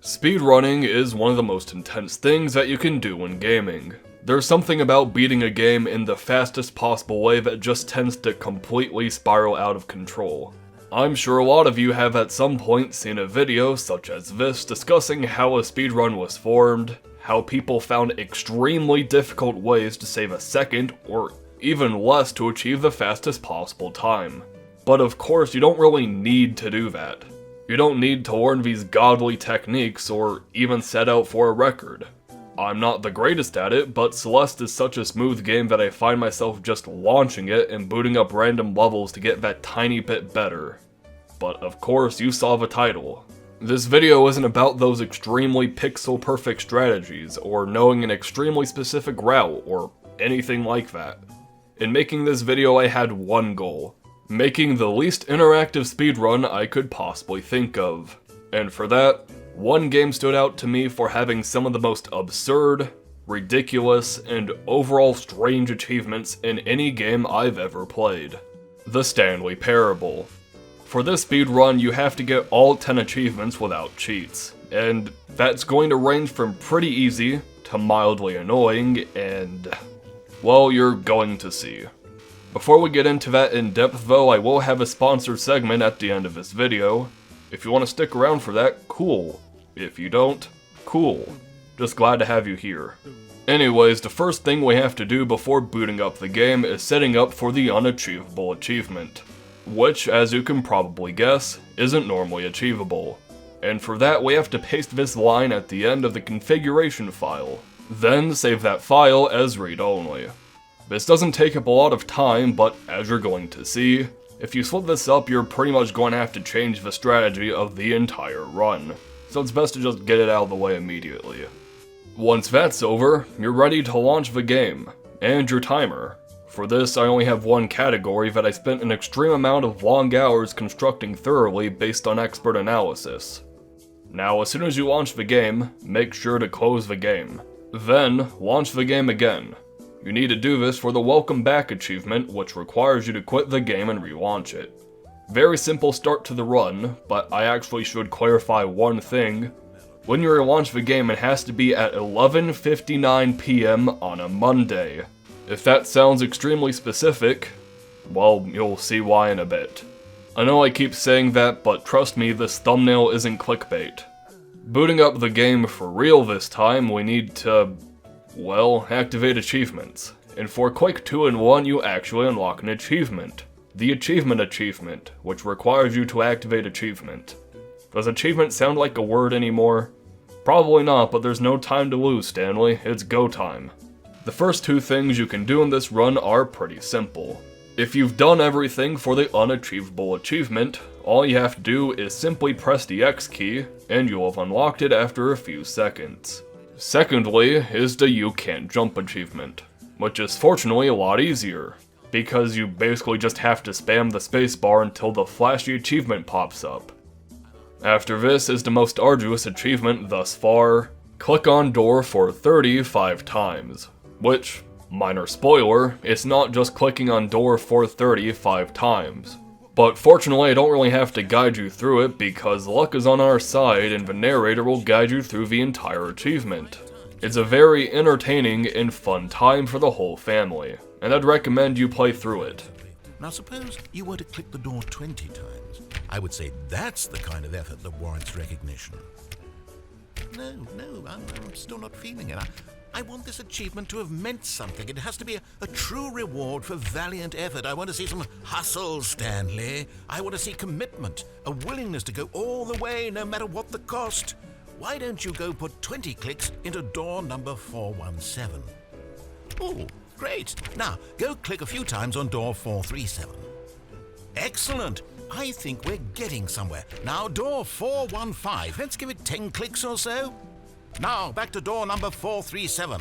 Speedrunning is one of the most intense things that you can do in gaming. There's something about beating a game in the fastest possible way that just tends to completely spiral out of control. I'm sure a lot of you have at some point seen a video such as this discussing how a speedrun was formed, how people found extremely difficult ways to save a second or even less to achieve the fastest possible time. But of course you don't really need to do that. You don't need to learn these godly techniques or even set out for a record. I'm not the greatest at it, but Celeste is such a smooth game that I find myself just launching it and booting up random levels to get that tiny bit better. But of course you saw the title. This video isn't about those extremely pixel perfect strategies or knowing an extremely specific route or anything like that. In making this video I had one goal. Making the least interactive speedrun I could possibly think of. And for that, one game stood out to me for having some of the most absurd, ridiculous, and overall strange achievements in any game I've ever played. The Stanley Parable. For this speedrun you have to get all 10 achievements without cheats, and that's going to range from pretty easy to mildly annoying and, well, you're going to see. Before we get into that in depth though, I will have a sponsored segment at the end of this video. If you want to stick around for that, cool. If you don't, cool. Just glad to have you here. Anyways, the first thing we have to do before booting up the game is setting up for the Unachievable achievement, which, as you can probably guess, isn't normally achievable. And for that we have to paste this line at the end of the configuration file, then save that file as read-only. This doesn't take up a lot of time, but as you're going to see, if you slip this up you're pretty much going to have to change the strategy of the entire run, so it's best to just get it out of the way immediately. Once that's over, you're ready to launch the game, and your timer. For this I only have one category that I spent an extreme amount of long hours constructing thoroughly based on expert analysis. Now as soon as you launch the game, make sure to close the game. Then, launch the game again. You need to do this for the Welcome Back achievement, which requires you to quit the game and relaunch it. Very simple start to the run, but I actually should clarify one thing. When you relaunch the game it has to be at 11:59 PM on a Monday. If that sounds extremely specific, well, you'll see why in a bit. I know I keep saying that, but trust me, this thumbnail isn't clickbait. Booting up the game for real this time, we need to, well, activate achievements. And for Quake 2 in 1, you actually unlock an achievement. The Achievement achievement, which requires you to activate achievement. Does achievement sound like a word anymore? Probably not, but there's no time to lose, Stanley. It's go time. The first two things you can do in this run are pretty simple. If you've done everything for the Unachievable achievement, all you have to do is simply press the X key, and you'll have unlocked it after a few seconds. Secondly is the You Can't Jump achievement, which is fortunately a lot easier, because you basically just have to spam the spacebar until the flashy achievement pops up. After this is the most arduous achievement thus far. Click on door for 35 times, which, minor spoiler, it's not just clicking on door for 35 times. But fortunately I don't really have to guide you through it because luck is on our side and the narrator will guide you through the entire achievement. It's a very entertaining and fun time for the whole family, and I'd recommend you play through it. Now suppose you were to click the door 20 times. I would say that's the kind of effort that warrants recognition. No, I'm still not feeling it. I want this achievement to have meant something. It has to be a true reward for valiant effort. I want to see some hustle, Stanley. I want to see commitment, a willingness to go all the way no matter what the cost. Why don't you go put 20 clicks into door number 417? Oh, great. Now, go click a few times on door 437. Excellent. I think we're getting somewhere. Now, door 415. Let's give it 10 clicks or so. Now, back to door number 437.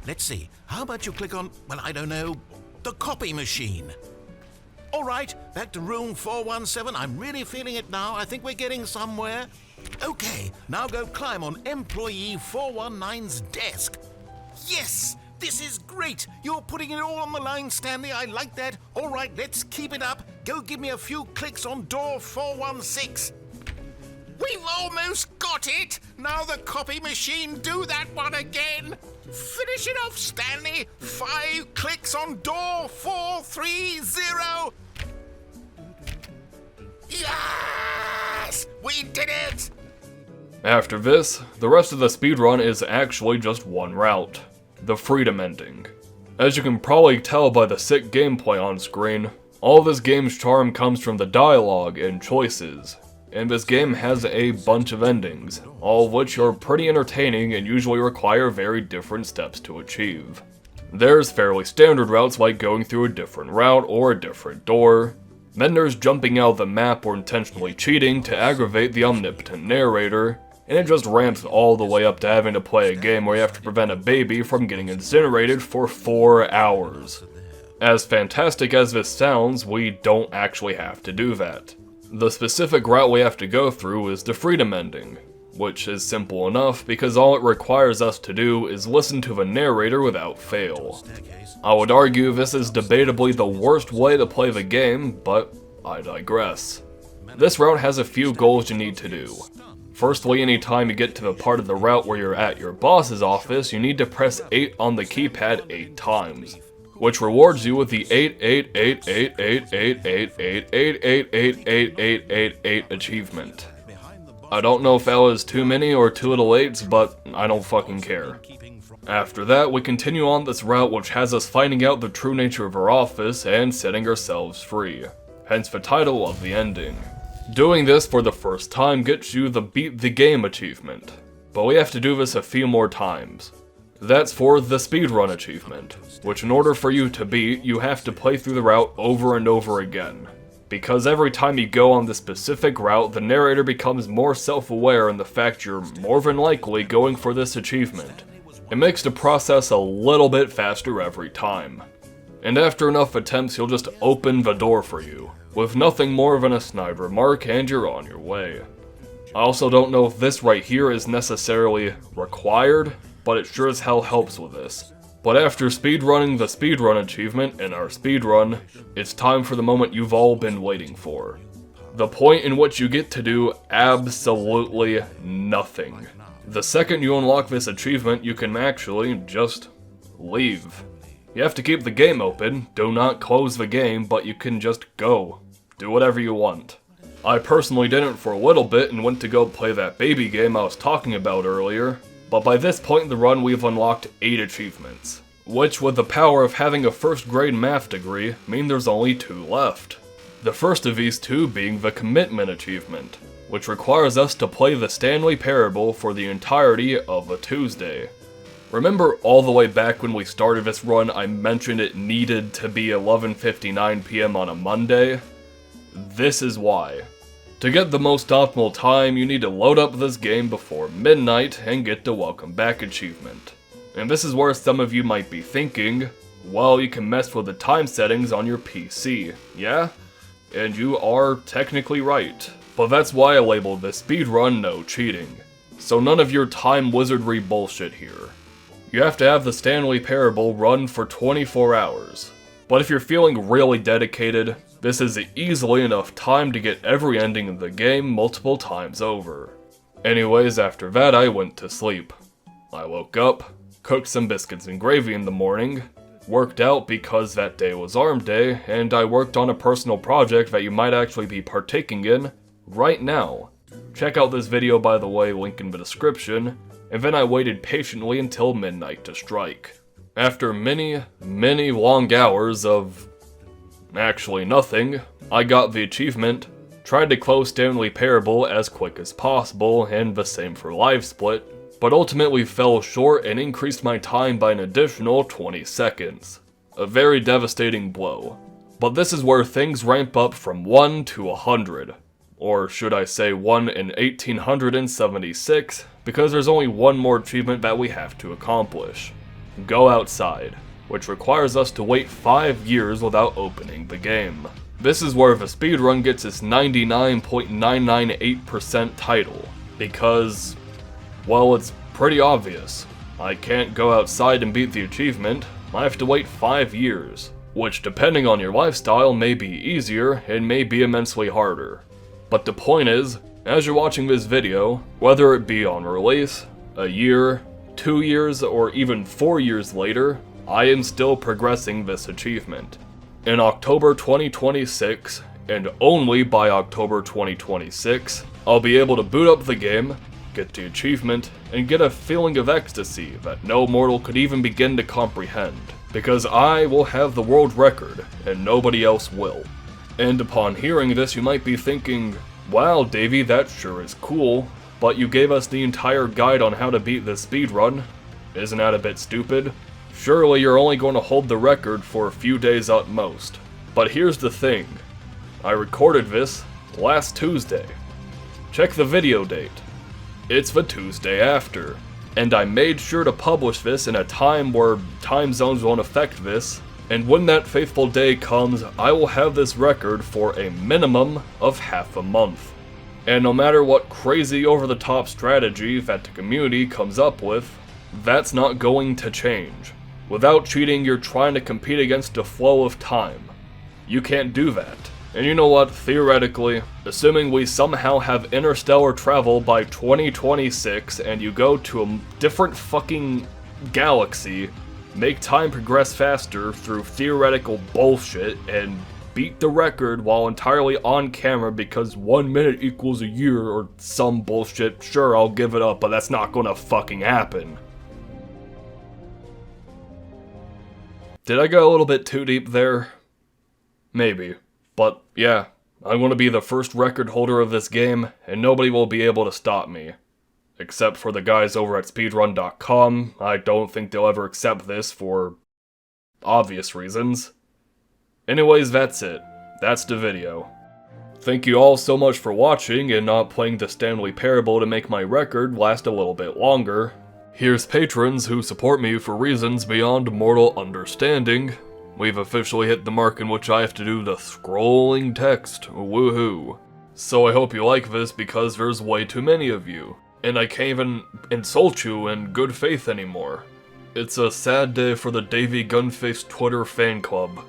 Let's see, how about you click on, well, I don't know, the copy machine? All right, back to room 417. I'm really feeling it now. I think we're getting somewhere. Okay, now go climb on employee 419's desk. Yes, this is great. You're putting it all on the line, Stanley. I like that. All right, let's keep it up. Go give me a few clicks on door 416. We've almost got Got it! Now the copy machine, do that one again! Finish it off, Stanley! 5 clicks on door 430! Yes! We did it! After this, the rest of the speedrun is actually just one route, the freedom ending. As you can probably tell by the sick gameplay on screen, all this game's charm comes from the dialogue and choices, and this game has a bunch of endings, all of which are pretty entertaining and usually require very different steps to achieve. There's fairly standard routes like going through a different route or a different door. Then there's jumping out of the map or intentionally cheating to aggravate the omnipotent narrator, and it just ramps all the way up to having to play a game where you have to prevent a baby from getting incinerated for 4 hours. As fantastic as this sounds, we don't actually have to do that. The specific route we have to go through is the freedom ending, which is simple enough because all it requires us to do is listen to the narrator without fail. I would argue this is debatably the worst way to play the game, but I digress. This route has a few goals you need to do. Firstly, anytime you get to the part of the route where you're at your boss's office, you need to press 8 on the keypad 8 times, which rewards you with the 8 achievement. I don't know if that was too many or too little 8s, but I don't fucking care. After that, we continue on this route which has us finding out the true nature of our office and setting ourselves free, hence the title of the ending. Doing this for the first time gets you the beat the game achievement, but we have to do this a few more times. That's for the speedrun achievement, which in order for you to beat, you have to play through the route over and over again. Because every time you go on the specific route, the narrator becomes more self-aware in the fact you're more than likely going for this achievement. It makes the process a little bit faster every time. And after enough attempts, he'll just open the door for you, with nothing more than a snide remark, and you're on your way. I also don't know if this right here is necessarily required, but it sure as hell helps with this. But after speedrunning the speedrun achievement in our speedrun, it's time for the moment you've all been waiting for. The point in which you get to do absolutely nothing. The second you unlock this achievement, you can actually just leave. You have to keep the game open, do not close the game, but you can just go. Do whatever you want. I personally didn't for a little bit and went to go play that baby game I was talking about earlier, but by this point in the run we've unlocked 8 achievements, which with the power of having a first grade math degree, mean there's only 2 left. The first of these 2 being the commitment achievement, which requires us to play the Stanley Parable for the entirety of a Tuesday. Remember all the way back when we started this run I mentioned it needed to be 11:59 PM on a Monday? This is why. To get the most optimal time, you need to load up this game before midnight and get the Welcome Back achievement. And this is where some of you might be thinking, well, you can mess with the time settings on your PC, yeah? And you are technically right. But that's why I labeled this speedrun no cheating. So none of your time wizardry bullshit here. You have to have the Stanley Parable run for 24 hours. But if you're feeling really dedicated, this is easily enough time to get every ending of the game multiple times over. Anyways, after that I went to sleep. I woke up, cooked some biscuits and gravy in the morning, worked out because that day was arm day, and I worked on a personal project that you might actually be partaking in right now. Check out this video by the way, link in the description, and then I waited patiently until midnight to strike. After many long hours of actually nothing, I got the achievement, tried to close Stanley Parable as quick as possible, and the same for Live Split, but ultimately fell short and increased my time by an additional 20 seconds. A very devastating blow. But this is where things ramp up from 1 to 100. Or should I say 1 in 1876, because there's only one more achievement that we have to accomplish. Go outside, which requires us to wait 5 years without opening the game. This is where the speedrun gets its 99.998% title, because, well, it's pretty obvious. I can't go outside and beat the achievement, I have to wait 5 years, which depending on your lifestyle may be easier and may be immensely harder. But the point is, As you're watching this video, whether it be on release, a year, 2 years, or even 4 years later, I am still progressing this achievement. In October 2026, and only by October 2026, I'll be able to boot up the game, get the achievement, and get a feeling of ecstasy that no mortal could even begin to comprehend, because I will have the world record, and nobody else will. And upon hearing this, you might be thinking, wow, Davey, that sure is cool, but you gave us the entire guide on how to beat this speedrun. Isn't that a bit stupid? Surely you're only going to hold the record for a few days at most. But here's the thing. I recorded this last Tuesday. Check the video date. It's the Tuesday after. And I made sure to publish this in a time where time zones won't affect this. And when that faithful day comes, I will have this record for a minimum of half a month. And no matter what crazy over-the-top strategy that the community comes up with, that's not going to change. Without cheating, you're trying to compete against the flow of time. You can't do that. And you know what, theoretically, assuming we somehow have interstellar travel by 2026 and you go to a different fucking galaxy, make time progress faster through theoretical bullshit, and beat the record while entirely on camera because 1 minute equals a year or some bullshit, sure, I'll give it up, but that's not gonna fucking happen. Did I go a little bit too deep there? Maybe. But yeah, I'm gonna be the first record holder of this game, and nobody will be able to stop me. Except for the guys over at speedrun.com, I don't think they'll ever accept this for obvious reasons. Anyways, that's it. That's the video. Thank you all so much for watching and not playing the Stanley parable to make my record last a little bit longer. Here's patrons who support me for reasons beyond mortal understanding. We've officially hit the mark in which I have to do the scrolling text, woohoo. So I hope you like this because there's way too many of you. And I can't even insult you in good faith anymore. It's a sad day for the Davey Gunface Twitter fan club.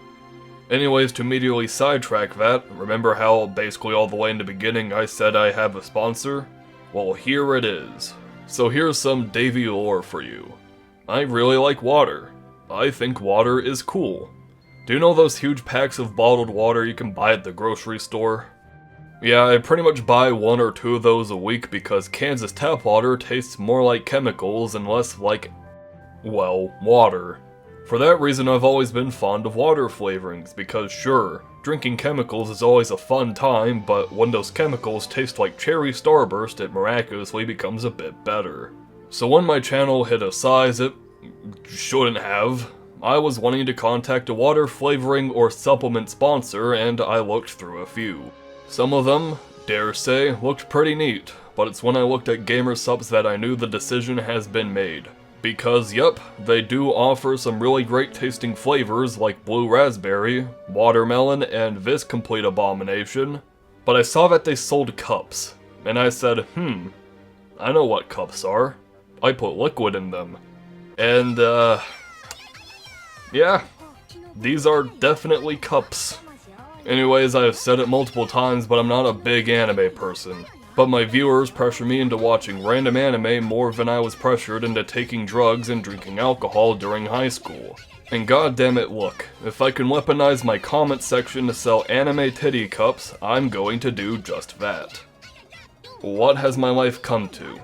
Anyways, to immediately sidetrack that, remember how basically all the way in the beginning I said I have a sponsor? Well, here it is. So here's some Davey lore for you. I really like water. I think water is cool. Do you know those huge packs of bottled water you can buy at the grocery store? Yeah, I pretty much buy 1 or 2 of those a week because Kansas tap water tastes more like chemicals and less like, well, water. For that reason, I've always been fond of water flavorings because sure, drinking chemicals is always a fun time, but when those chemicals taste like cherry Starburst, it miraculously becomes a bit better. So when my channel hit a size it shouldn't have, I was wanting to contact a water flavoring or supplement sponsor, and I looked through a few. Some of them, dare say, looked pretty neat, but it's when I looked at gamer subs that I knew the decision has been made. Because, yep, they do offer some really great tasting flavors like blue raspberry, watermelon, and this complete abomination. But I saw that they sold cups, and I said, I know what cups are. I put liquid in them. And, yeah, these are definitely cups. Anyways, I've said it multiple times, but I'm not a big anime person. But my viewers pressure me into watching random anime more than I was pressured into taking drugs and drinking alcohol during high school. And goddammit, look, if I can weaponize my comment section to sell anime titty cups, I'm going to do just that. What has my life come to?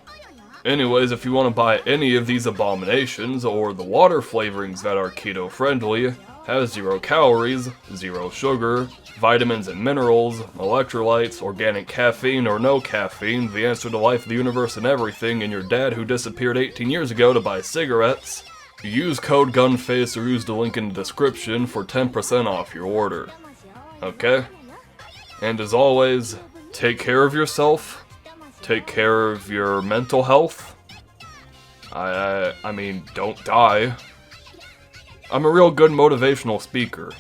Anyways, if you want to buy any of these abominations, or the water flavorings that are keto friendly, have 0 calories, 0 sugar, vitamins and minerals, electrolytes, organic caffeine or no caffeine, the answer to life, the universe, and everything, and your dad who disappeared 18 years ago to buy cigarettes, use code Gunface or use the link in the description for 10% off your order. Okay? And as always, take care of yourself, take care of your mental health. I mean, don't die. I'm a real good motivational speaker.